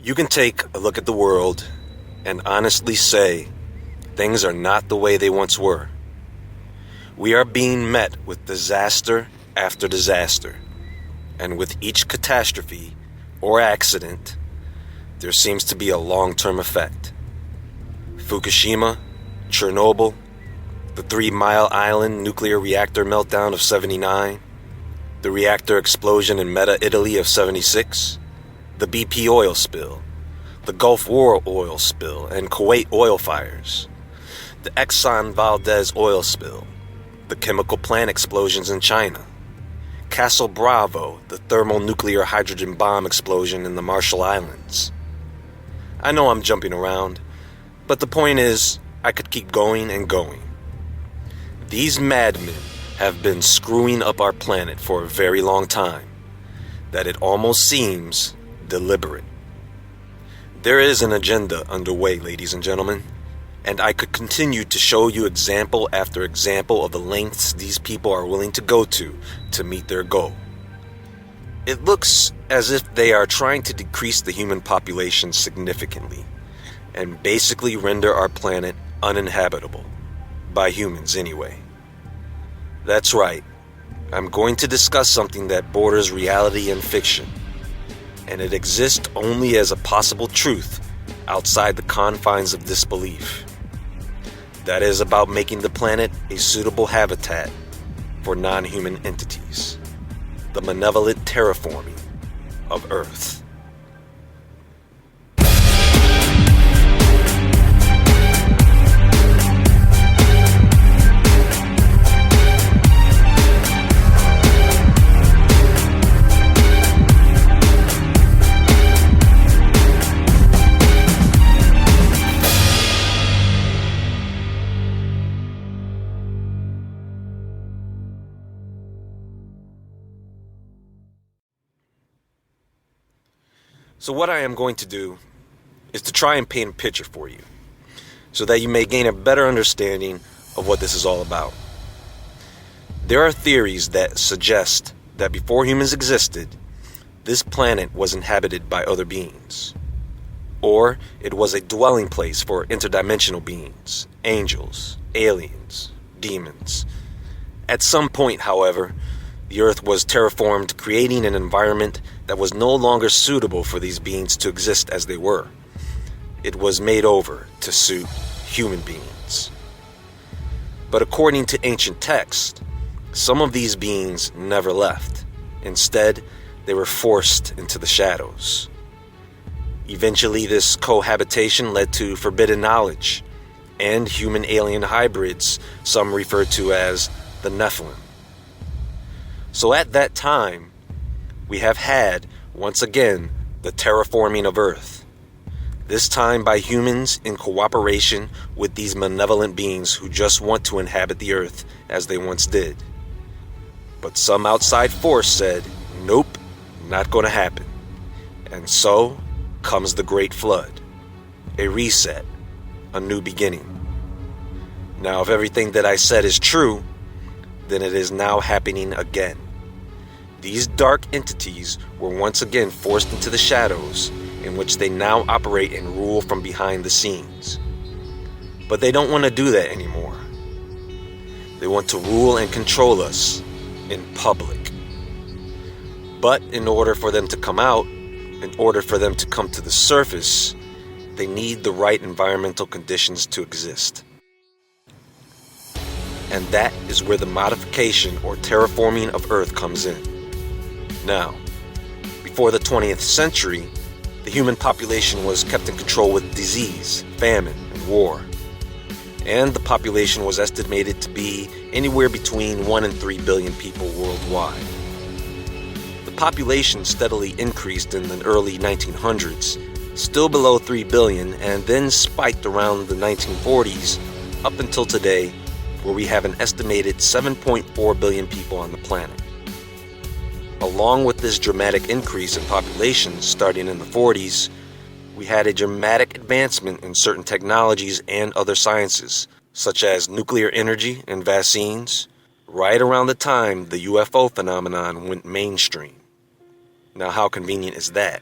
You can take a look at the world and honestly say things are not the way they once were. We are being met with disaster after disaster, and with each catastrophe or accident, there seems to be a long-term effect. Fukushima, Chernobyl, the 3 Mile Island nuclear reactor meltdown of 79, the reactor explosion in Meta, Italy of 76, the BP oil spill, the Gulf War oil spill and Kuwait oil fires, the Exxon Valdez oil spill, the chemical plant explosions in China, Castle Bravo, the thermonuclear hydrogen bomb explosion in the Marshall Islands. I know I'm jumping around, but the point is, I could keep going and going. These madmen have been screwing up our planet for a very long time, that it almost seems deliberate. There is an agenda underway, ladies and gentlemen, and I could continue to show you example after example of the lengths these people are willing to go to meet their goal. It looks as if they are trying to decrease the human population significantly and basically render our planet uninhabitable, by humans anyway. That's right, I'm going to discuss something that borders reality and fiction, and it exists only as a possible truth outside the confines of disbelief. That is about making the planet a suitable habitat for non-human entities. The malevolent terraforming of Earth. So what I am going to do is to try and paint a picture for you so that you may gain a better understanding of what this is all about. There are theories that suggest that before humans existed, this planet was inhabited by other beings, or it was a dwelling place for interdimensional beings, angels, aliens, demons. At some point, however, the Earth was terraformed, creating an environment that was no longer suitable for these beings to exist as they were. It was made over to suit human beings. But according to ancient texts, some of these beings never left. Instead, they were forced into the shadows. Eventually, this cohabitation led to forbidden knowledge and human-alien hybrids, some refer to as the Nephilim. So at that time, we have had, once again, the terraforming of Earth. This time by humans in cooperation with these malevolent beings who just want to inhabit the Earth as they once did. But some outside force said, nope, not going to happen. And so comes the Great Flood. A reset, a new beginning. Now, if everything that I said is true, then it is now happening again. These dark entities were once again forced into the shadows, in which they now operate and rule from behind the scenes. But they don't want to do that anymore. They want to rule and control us in public. But in order for them to come out, in order for them to come to the surface, they need the right environmental conditions to exist. And that is where the modification or terraforming of Earth comes in. Now, before the 20th century, the human population was kept in control with disease, famine, and war. And the population was estimated to be anywhere between 1 and 3 billion people worldwide. The population steadily increased in the early 1900s, still below 3 billion, and then spiked around the 1940s up until today, where we have an estimated 7.4 billion people on the planet. Along with this dramatic increase in population starting in the 40s, we had a dramatic advancement in certain technologies and other sciences, such as nuclear energy and vaccines, right around the time the UFO phenomenon went mainstream. Now, how convenient is that?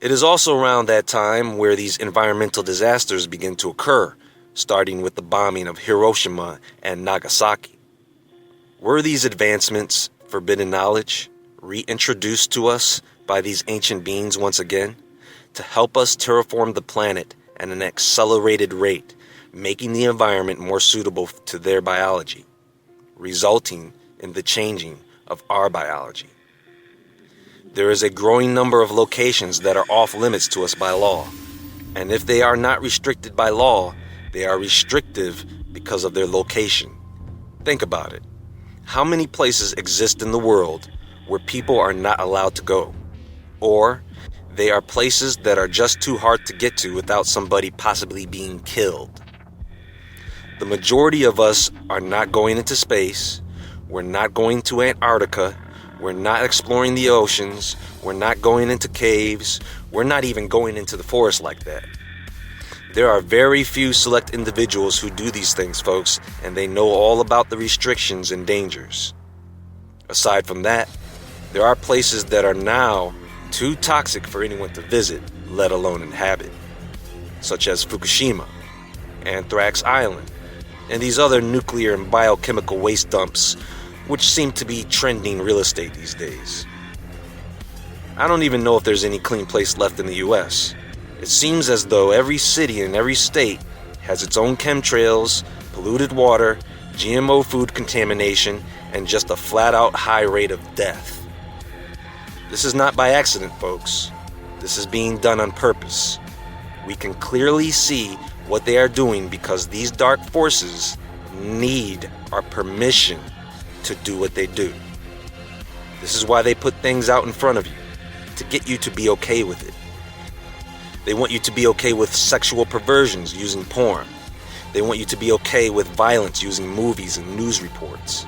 It is also around that time where these environmental disasters begin to occur, starting with the bombing of Hiroshima and Nagasaki. Were these advancements, forbidden knowledge, reintroduced to us by these ancient beings once again, to help us terraform the planet at an accelerated rate, making the environment more suitable to their biology, resulting in the changing of our biology? There is a growing number of locations that are off limits to us by law, and if they are not restricted by law, they are restrictive because of their location. Think about it. How many places exist in the world where people are not allowed to go? Or they are places that are just too hard to get to without somebody possibly being killed. The majority of us are not going into space. We're not going to Antarctica. We're not exploring the oceans. We're not going into caves. We're not even going into the forest like that. There are very few select individuals who do these things, folks, and they know all about the restrictions and dangers. Aside from that, there are places that are now too toxic for anyone to visit, let alone inhabit, such as Fukushima, Anthrax Island, and these other nuclear and biochemical waste dumps, which seem to be trending real estate these days. I don't even know if there's any clean place left in the US. It seems as though every city and every state has its own chemtrails, polluted water, GMO food contamination, and just a flat-out high rate of death. This is not by accident, folks. This is being done on purpose. We can clearly see what they are doing because these dark forces need our permission to do what they do. This is why they put things out in front of you, to get you to be okay with it. They want you to be okay with sexual perversions using porn. They want you to be okay with violence using movies and news reports.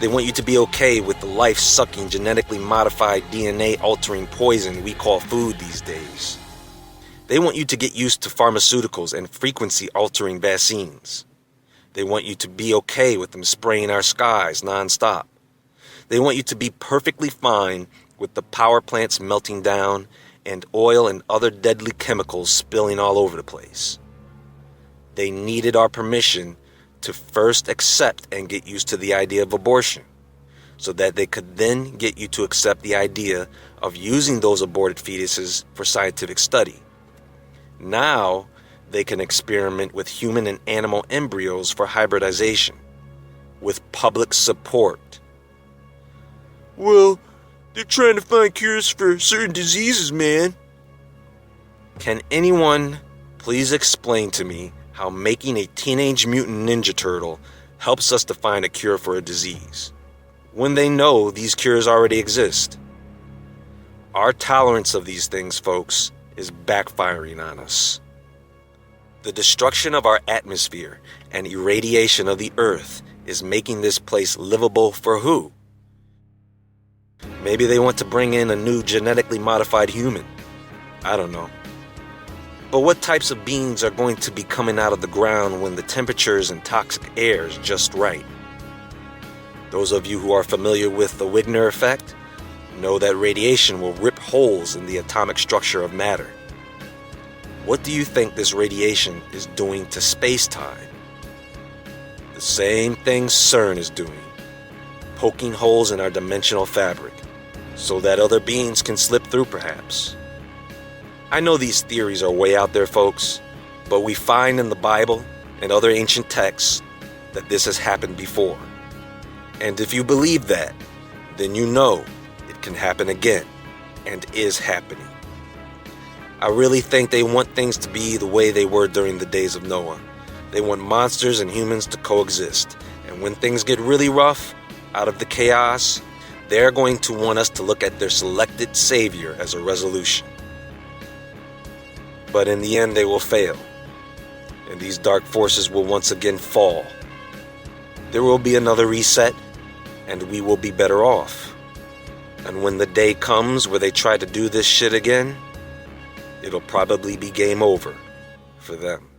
They want you to be okay with the life-sucking, genetically modified, DNA-altering poison we call food these days. They want you to get used to pharmaceuticals and frequency-altering vaccines. They want you to be okay with them spraying our skies non-stop. They want you to be perfectly fine with the power plants melting down and oil and other deadly chemicals spilling all over the place. They needed our permission to first accept and get used to the idea of abortion, so that they could then get you to accept the idea of using those aborted fetuses for scientific study. Now, they can experiment with human and animal embryos for hybridization, with public support. Well, they're trying to find cures for certain diseases, man. Can anyone please explain to me how making a teenage mutant ninja turtle helps us to find a cure for a disease, when they know these cures already exist? Our tolerance of these things, folks, is backfiring on us. The destruction of our atmosphere and irradiation of the earth is making this place livable for who? Maybe they want to bring in a new genetically modified human. I don't know. But what types of beings are going to be coming out of the ground when the temperatures and toxic air is just right? Those of you who are familiar with the Wigner effect know that radiation will rip holes in the atomic structure of matter. What do you think this radiation is doing to space-time? The same thing CERN is doing, poking holes in our dimensional fabric, so that other beings can slip through perhaps. I know these theories are way out there, folks, but we find in the Bible and other ancient texts that this has happened before. And if you believe that, then you know it can happen again, and is happening. I really think they want things to be the way they were during the days of Noah. They want monsters and humans to coexist, and when things get really rough, out of the chaos, they're going to want us to look at their selected savior as a resolution. But in the end, they will fail, and these dark forces will once again fall. There will be another reset, and we will be better off. And when the day comes where they try to do this shit again, it'll probably be game over for them.